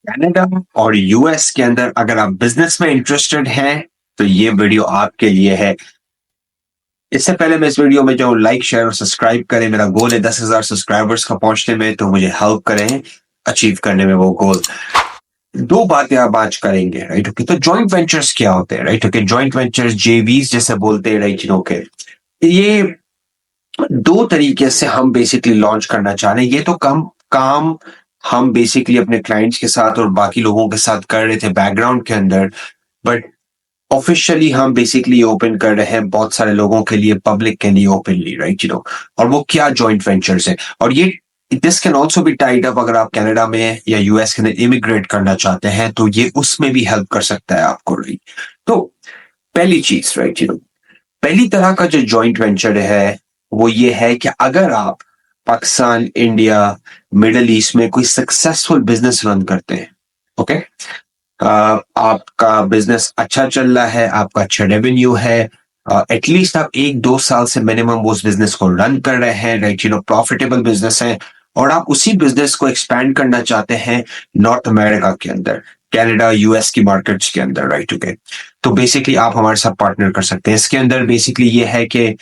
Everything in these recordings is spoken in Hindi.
कनाडा और यूएस के अंदर अगर आप बिजनेस में इंटरेस्टेड हैं तो ये वीडियो आपके लिए है। इससे पहले मैं इस वीडियो में जो लाइक शेयर और सब्सक्राइब करें, मेरा गोल है 10,000 सब्सक्राइबर्स का पहुंचने में, तो मुझे हेल्प करें अचीव करने में वो गोल। दो बातें आप आज करेंगे, राइट ओके। तो जॉइंट वेंचर्स क्या होते हैं, राइट ओके। जॉइंट वेंचर्स जेवीज जैसे बोलते हैं, राइट ओके। ये दो तरीके से हम बेसिकली लॉन्च करना चाह रहे हैं। ये तो कम काम हम बेसिकली अपने क्लाइंट्स के साथ और बाकी लोगों के साथ कर रहे थे बैकग्राउंड के अंदर, बट ऑफिशियली हम बेसिकली ओपन कर रहे हैं बहुत सारे लोगों के लिए, पब्लिक के लिए ओपनली, राइट और वो क्या जॉइंट वेंचर्स है। और ये this can also be tied up अगर आप कनाडा में या यूएस के अंदर इमिग्रेट करना चाहते हैं, तो ये उसमें भी हेल्प कर सकता है आपको, राइट। तो पहली चीज, राइट पहली तरह का जो जॉइंट वेंचर है वो ये है कि अगर आप पाकिस्तान, इंडिया, मिडल ईस्ट में कोई सक्सेसफुल बिजनेस रन करते हैं, ओके, आपका बिजनेस अच्छा चल रहा है, आपका अच्छा रेवेन्यू है, एटलीस्ट आप 1-2 साल से मिनिमम उस बिजनेस को रन कर रहे हैं, राइट प्रॉफिटेबल बिजनेस है, और आप उसी बिजनेस को एक्सपैंड करना चाहते हैं नॉर्थ अमेरिका के अंदर, कनाडा, यूएस की मार्केट्स के अंदर, राइट ओके। तो बेसिकली आप हमारे साथ पार्टनर कर सकते हैं। इसके अंदर बेसिकली ये है कि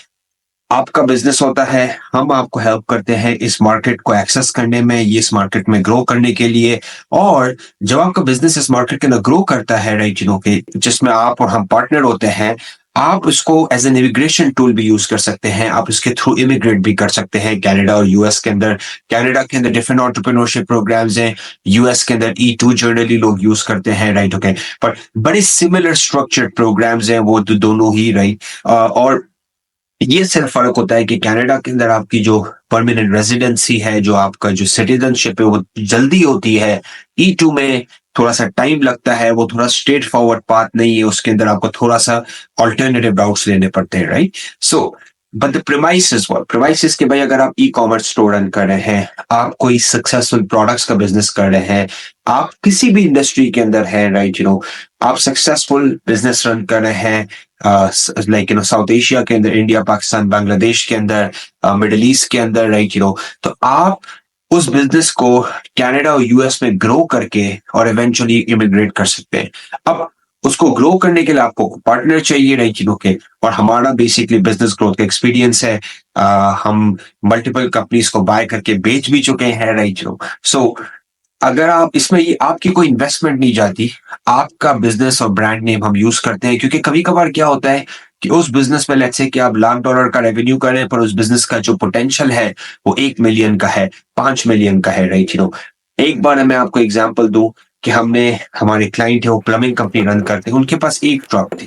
आपका बिजनेस होता है, हम आपको हेल्प करते हैं इस मार्केट को एक्सेस करने में, ये इस मार्केट में ग्रो करने के लिए। और जब आपका बिजनेस इस मार्केट के अंदर ग्रो करता है, राइट के जिसमें आप और हम पार्टनर होते हैं, आप इसको एज एन इमिग्रेशन टूल भी यूज कर सकते हैं। आप इसके थ्रू इमिग्रेट भी कर सकते हैं कनाडा और यूएस के अंदर। कनाडा के अंदर डिफरेंट एंटरप्रेन्योरशिप प्रोग्राम्स हैं, यूएस के अंदर E2 जर्नली लोग यूज करते हैं, राइट ओके। पर बड़े सिमिलर स्ट्रक्चर्ड प्रोग्राम्स हैं वो दोनों ही, राइट। और ये सिर्फ फर्क होता है कि कनाडा के अंदर आपकी जो परमानेंट रेजिडेंसी है, जो आपका जो सिटीजनशिप है, वो जल्दी होती है। E2 में थोड़ा सा टाइम लगता है, वो थोड़ा स्ट्रेट फॉरवर्ड पाथ नहीं है, उसके अंदर आपको थोड़ा सा ऑल्टरनेटिव राउट्स लेने पड़ते हैं, right. So but the premises, वो प्रीमाइसेस के भाई, अगर आप ई कॉमर्स स्टोर रन कर रहे हैं, आप कोई सक्सेसफुल प्रोडक्ट्स का बिजनेस कर रहे हैं, आप किसी भी इंडस्ट्री के अंदर हैं, राइट आप सक्सेसफुल बिजनेस रन कर रहे हैं, लाइक साउथ एशिया के अंदर, इंडिया, पाकिस्तान, बांग्लादेश के अंदर, मिडिल ईस्ट के अंदर, राइट तो आप उस बिजनेस को कनाडा और यूएस में ग्रो करके और इवेंचुअली इमिग्रेट कर सकते हैं। अब उसको ग्रो करने के लिए आपको पार्टनर चाहिए, राइट के। और हमारा बेसिकली बिजनेस ग्रोथ का एक्सपीरियंस है। हम मल्टीपल कंपनीज को बाय करके बेच भी चुके हैं, राइट सो अगर आप इसमें, ये आपकी कोई इन्वेस्टमेंट नहीं जाती, आपका बिजनेस और ब्रांड नेम हम यूज करते हैं। क्योंकि कभी कभार क्या होता है कि उस बिजनेस में लेट्स से कि आप $1,00,000 का रेवेन्यू करें, पर उस बिजनेस का जो पोटेंशियल है वो 1 मिलियन का है, 5 मिलियन का है, राइट एक बार मैं आपको एग्जांपल दूं कि हमने, हमारे क्लाइंट है वो प्लम्बिंग कंपनी रन करते हैं, उनके पास एक ट्रक थी,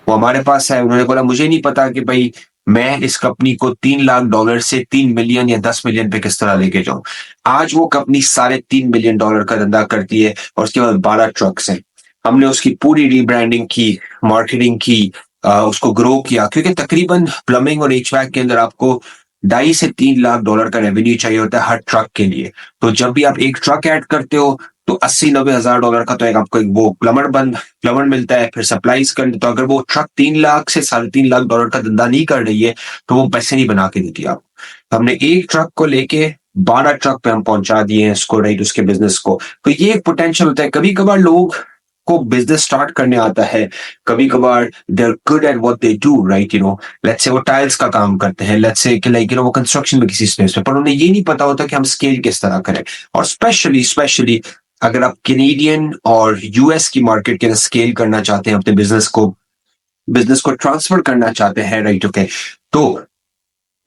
वो हमारे पास है। उन्होंने बोला मुझे नहीं पता कि भाई मैं इस कंपनी को $3 लाख से 3 मिलियन या 10 मिलियन पे किस तरह लेके जाऊं। आज वो कंपनी $3.5 मिलियन का धंधा करती है और उसके बाद 12 ट्रक्स हैं। हमने उसकी पूरी रीब्रांडिंग की, मार्केटिंग की, उसको ग्रो किया, क्योंकि तकरीबन प्लम्बिंग और एचवैक के अंदर आपको 2.5 से 3 लाख डॉलर का रेवेन्यू चाहिए होता है हर ट्रक के लिए। तो जब भी आप एक ट्रक ऐड करते हो तो 80-90 हजार डॉलर का तो एक आपको एक वो प्लमर मिलता है, फिर सप्लाईज कर। तो अगर वो ट्रक 3 लाख से $3.5 लाख का धंधा नहीं कर रही है तो वो पैसे नहीं बना के देती आप। तो हमने एक ट्रक को लेके 12 ट्रक पे हम पहुंचा दिए हैं इसको, राइट उसके बिजनेस को। तो ये एक पोटेंशियल होता है। कभी कभार लोग को बिजनेस स्टार्ट करने आता है, कभी कभार they are good at what they do, right let's say वो टाइल्स का काम करते हैं, लेट्स से कि लाइक वो कंस्ट्रक्शन में किसी स्पेस पे, पर उन्हें ये नहीं पता होता कि हम स्केल किस तरह करें। और स्पेशली अगर आप कैनेडियन और यूएस की मार्केट के अंदर स्केल करना चाहते हैं, अपने बिजनेस को ट्रांसफर करना चाहते हैं, राइट ओके। तो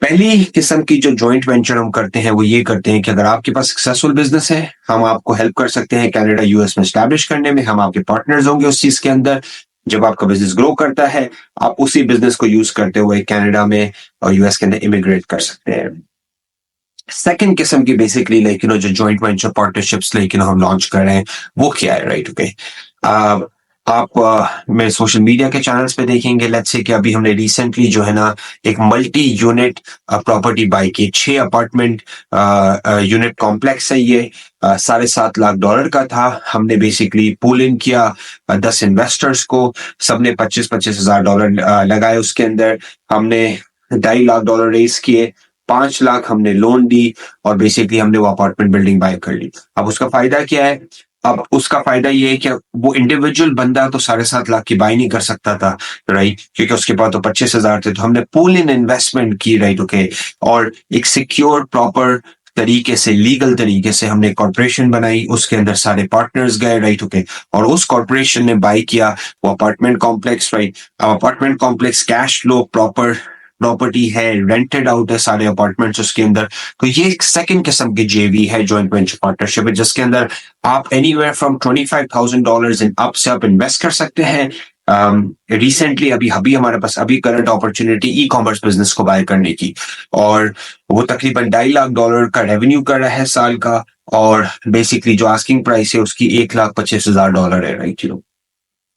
पहली किस्म की जो जॉइंट वेंचर हम करते हैं वो ये करते हैं कि अगर आपके पास सक्सेसफुल बिजनेस है, हम आपको हेल्प कर सकते हैं कनाडा, यूएस में स्टैब्लिश करने में, हम आपके पार्टनर्स होंगे उस चीज के अंदर। जब आपका बिजनेस ग्रो करता है, आप उसी बिजनेस को यूज करते हुए कनाडा में और यूएस के अंदर इमिग्रेट कर सकते हैं। सेकेंड किस्म की बेसिकली लाइक जो जॉइंट वेंचर पार्टनरशिप्स लाइक हम लॉन्च कर रहे हैं वो क्या है, राइट ओके। आप मेरे सोशल मीडिया के चैनल्स पे देखेंगे, लेट्स से कि अभी हमने रिसेंटली जो है ना एक मल्टी यूनिट प्रॉपर्टी बाय की, 6 अपार्टमेंट यूनिट कॉम्प्लेक्स है ये, $7.5 लाख का था। हमने बेसिकली पूल इन किया 10 इन्वेस्टर्स को, सबने 25-25 हजार डॉलर लगाए उसके अंदर। हमने $2.5 लाख रेस किए, 5 लाख हमने लोन दी और बेसिकली हमने वो अपार्टमेंट बिल्डिंग बाय कर ली। अब उसका फायदा क्या है, अब उसका फायदा ये है कि वो इंडिविजुअल बंदा तो 7.5 लाख की बाई नहीं कर सकता था, राइट, क्योंकि उसके पास तो 25,000 थे। तो हमने पूल इन इन्वेस्टमेंट की, राइट, ओके, और एक सिक्योर प्रॉपर तरीके से, लीगल तरीके से हमने कॉर्पोरेशन बनाई, उसके अंदर सारे पार्टनर्स गए, राइट, ओके, और उस कॉर्पोरेशन ने बाई किया वो अपार्टमेंट कॉम्प्लेक्स, राइट। अब apartment complex cash flow proper property है, रेंटेड आउट है सारे अपार्टमेंट्स उसके अंदर। तो ये एक सेकंड किस्म की जेवी है, जॉइंट वेंचर पार्टनरशिप है, जिसके अंदर आप एनीवेयर फ्रॉम $25,000 इन अप से आप इन्वेस्ट कर सकते हैं। रिसेंटली अभी अभी हमारे पास अभी current opportunity e commerce business को बाय करने की, और वो तकरीबन $2.5 लाख का रेवेन्यू कर रहा है साल का, और बेसिकली जो आस्किंग प्राइस है उसकी $1,25,000 है, राइट,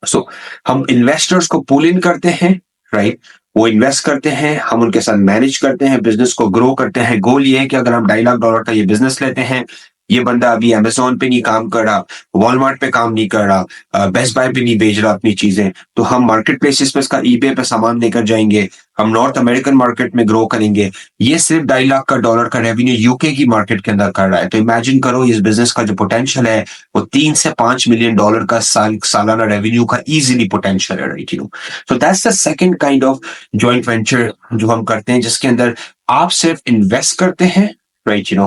सो हम इन्वेस्टर्स को पुल इन करते हैं, राइट, वो इन्वेस्ट करते हैं, हम उनके साथ मैनेज करते हैं, बिजनेस को ग्रो करते हैं। गोल ये है कि अगर हम $2.5 लाख का ये बिजनेस लेते हैं, ये बंदा अभी अमेजोन पे नहीं काम कर रहा, वॉलमार्ट पे काम नहीं कर रहा, बेस्ट बाय पे नहीं बेच रहा अपनी चीजें, तो हम मार्केट प्लेसेस पे इसका ईबे पे सामान लेकर जाएंगे, हम नॉर्थ अमेरिकन मार्केट में ग्रो करेंगे। ये सिर्फ $2.5 लाख का रेवेन्यू यूके की मार्केट के अंदर कर रहा है। तो इमेजिन करो इस बिजनेस का जो पोटेंशियल है वो $3 से $5 मिलियन का सालाना रेवेन्यू का इजीली पोटेंशियल है, right, so that's the second kind of joint venture जो हम करते हैं, जिसके अंदर आप सिर्फ इन्वेस्ट करते हैं, राइट,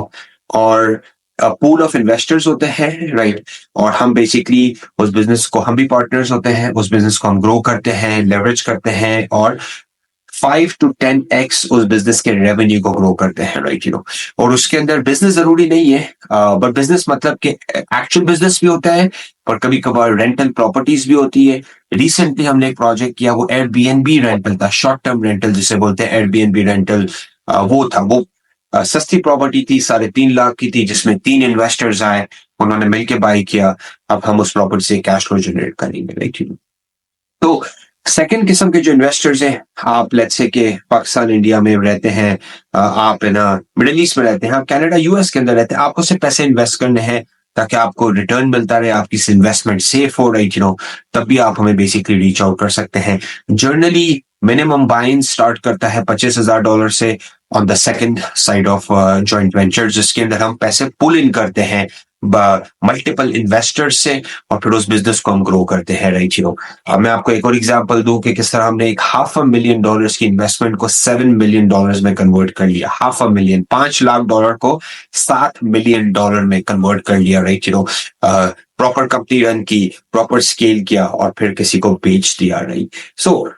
और पूल ऑफ इन्वेस्टर्स होते हैं, राइट, और हम बेसिकली उस बिजनेस को, हम भी पार्टनर्स होते हैं, उस बिजनेस को हम ग्रो करते हैं, लेवरेज करते हैं, और 5 to 10x उस बिजनेस के रेवेन्यू को ग्रो करते हैं, राइट, और उसके अंदर बिजनेस जरूरी नहीं है, बट बिजनेस मतलब कि एक्चुअल बिजनेस भी होता है, और कभी कभार रेंटल प्रॉपर्टीज भी होती है। रिसेंटली हमने एक प्रोजेक्ट किया, वो एयरबीएनबी रेंटल था, शॉर्ट टर्म रेंटल जिसे बोलते हैं, एयरबीएनबी रेंटल। वो था, वो सस्ती प्रॉपर्टी थी, 3.5 लाख की थी, जिसमें 3 इन्वेस्टर्स आए, उन्होंने मिलकर बाय किया। अब हम उस प्रॉपर्टी से कैश फ्लो जनरेट करेंगे, राइट। तो सेकंड किस्म के जो इन्वेस्टर्स हैं, आप लेट्स से के पाकिस्तान इंडिया में रहते हैं, आप है ना मिडिल ईस्ट में रहते हैं, आप कनाडा यूएस के अंदर रहते हैं, आपको सिर्फ पैसे इन्वेस्ट करने हैं ताकि आपको रिटर्न मिलता रहे, आपकी इन्वेस्टमेंट सेफ हो, राइट, तब भी आप हमें बेसिकली रीच आउट कर सकते हैं। जर्नली मिनिमम बाइंग स्टार्ट करता है $25,000 से on the second side of joint venture, जिसके अंदर हम पैसे पुल इन करते हैं मल्टीपल इन्वेस्टर्स से, और फिर उस बिजनेस को हम ग्रो करते हैं, राइट, मैं आपको एक और एग्जांपल दूं कि किस तरह हमने एक $500,000 की इन्वेस्टमेंट को $7 million में कन्वर्ट कर लिया। $500,000, $5 लाख को $7 million में कन्वर्ट कर लिया, राइट, प्रॉपर कंपनी रन की, प्रॉपर स्केल किया, और फिर किसी को बेच दिया, राइट। सो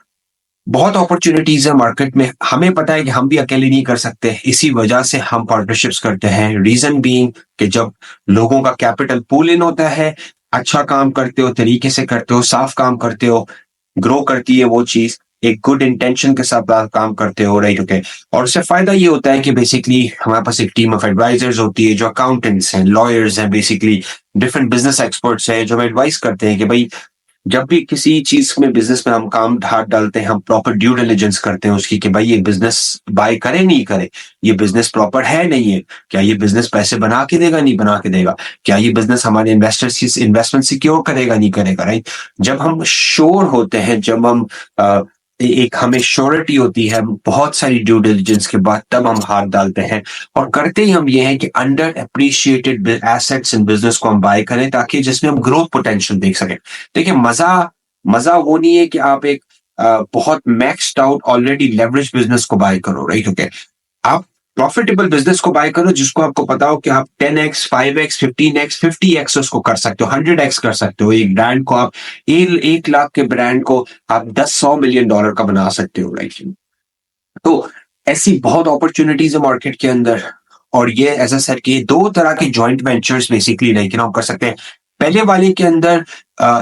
बहुत अपॉर्चुनिटीज है मार्केट में, हमें पता है कि हम भी अकेले नहीं कर सकते, इसी वजह से हम पार्टनरशिप्स करते हैं। रीजन बीइंग कि जब लोगों का कैपिटल पूल इन होता है, अच्छा काम करते हो, तरीके से करते हो, साफ काम करते हो, ग्रो करती है वो चीज, एक गुड इंटेंशन के साथ आप काम करते हो, राइट, ओके, और उससे फायदा ये होता है कि बेसिकली हमारे पास एक टीम ऑफ एडवाइजर्स होती है, जो अकाउंटेंट्स हैं, लॉयर्स हैं, बेसिकली डिफरेंट बिजनेस एक्सपर्ट्स हैं, जो हमें एडवाइस करते हैं कि भाई जब भी किसी चीज में, बिजनेस में हम काम हाथ डालते हैं, हम प्रॉपर ड्यू डिलिजेंस करते हैं उसकी, कि भाई ये बिजनेस बाय करे नहीं करे, ये बिजनेस प्रॉपर है नहीं है, क्या ये बिजनेस पैसे बना के देगा नहीं बना के देगा, क्या ये बिजनेस हमारे इन्वेस्टर्स की इन्वेस्टमेंट सिक्योर करेगा नहीं करेगा, राइट। जब हम श्योर होते हैं, जब हम एक हमें श्योरिटी होती है बहुत सारी ड्यू डिलिजेंस के बाद, तब हम हाथ डालते हैं, और करते ही हम ये हैं कि under appreciated assets in business को हम बाय करें, ताकि जिसमें हम ग्रोथ पोटेंशियल देख सकें। देखिए, मजा मजा वो नहीं है कि आप एक बहुत maxed out already leverage business को बाय करो, राइट, ओके। आप प्रॉफिटेबल बिजनेस को बाय करो जिसको आपको पता हो कि आप 10x 5x 15x 50x उसको कर सकते हो, 100x कर सकते हो। एक ब्रांड को आप 1 लाख के ब्रांड को आप 10-100 मिलियन डॉलर का बना सकते हो, राइट। तो ऐसी बहुत अपॉर्चुनिटीज है मार्केट के अंदर, और ये एज अ सर कि दो तरह के जॉइंट वेंचर्स बेसिकली लाइक हम कर सकते हैं। पहले वाले के अंदर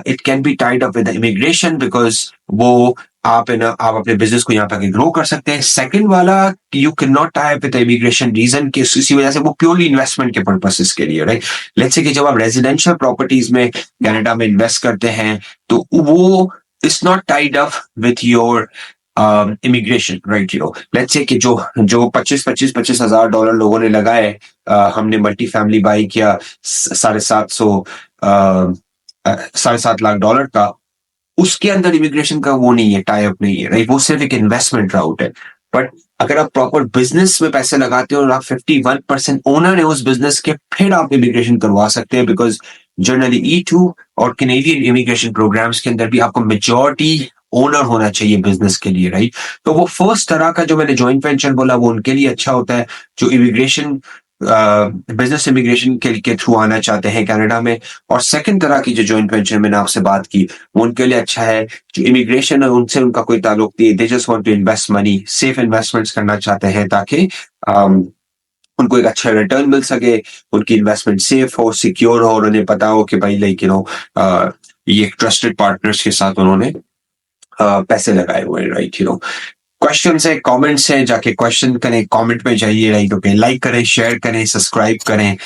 it can be tied up with immigration, because वो आप है ना, आप अपने बिजनेस को यहाँ पे ग्रो कर सकते हैं। सेकंड वाला, you can not tie up with immigration, reason कि इसी वजह से वो प्योरली इन्वेस्टमेंट के पर्पसेस के लिए, राइट। लेट्स से कि जब आप रेजिडेंशियल प्रॉपर्टीज में कनाडा में इन्वेस्ट करते हैं, तो वो it's not tied up with your immigration, right, let's से कि जो 25,000 लोगों ने लगाए, हमने मल्टी फैमिली बाई किया $7.5 लाख का, उसके अंदर इमिग्रेशन का वो नहीं है, टाई अप नहीं है, राइट, वो सिर्फ एक इन्वेस्टमेंट राउट है। बट अगर आप प्रॉपर बिजनेस में पैसे लगाते हो और आप 51% ओनर है उस बिजनेस के, फिर आप इमिग्रेशन करवा सकते हैं, बिकॉज जनरली E2 और कैनेडियन इमिग्रेशन प्रोग्राम्स के अंदर भी आपको मेजॉरिटी ओनर होना चाहिए बिजनेस के लिए, राइट? तो वो फर्स्ट तरह का जो मैंने जॉइंट वेंचर बोला वो उनके लिए अच्छा होता है जो इमिग्रेशन बिजनेस इमिग्रेशन के थ्रू आना चाहते हैं कनाडा में। और सेकंड तरह की जो जॉइंट वेंचर मैंने आपसे बात की वो उनके लिए अच्छा है जो इमिग्रेशन है उनसे उनका कोई ताल्लुक नहीं, they just want to invest money, safe investments करना चाहते हैं ताकि उनको एक अच्छा रिटर्न मिल सके, उनकी इन्वेस्टमेंट सेफ हो, सिक्योर हो और उन्हें पता हो कि भाई लाइक ये ट्रस्टेड पार्टनर्स के साथ उन्होंने पैसे लगाए हुए हैं, राइट? क्वेश्चन है, कमेंट्स है, जाके क्वेश्चन करें, कमेंट में जाइए, राइट? ओके, लाइक करें, शेयर करें, सब्सक्राइब करें।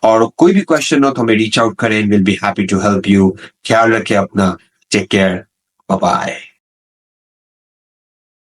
और कोई भी क्वेश्चन हो तो हमें रीच आउट करें, will be happy to help you. ख्याल रखें अपना, टेक केयर, बाय बाय।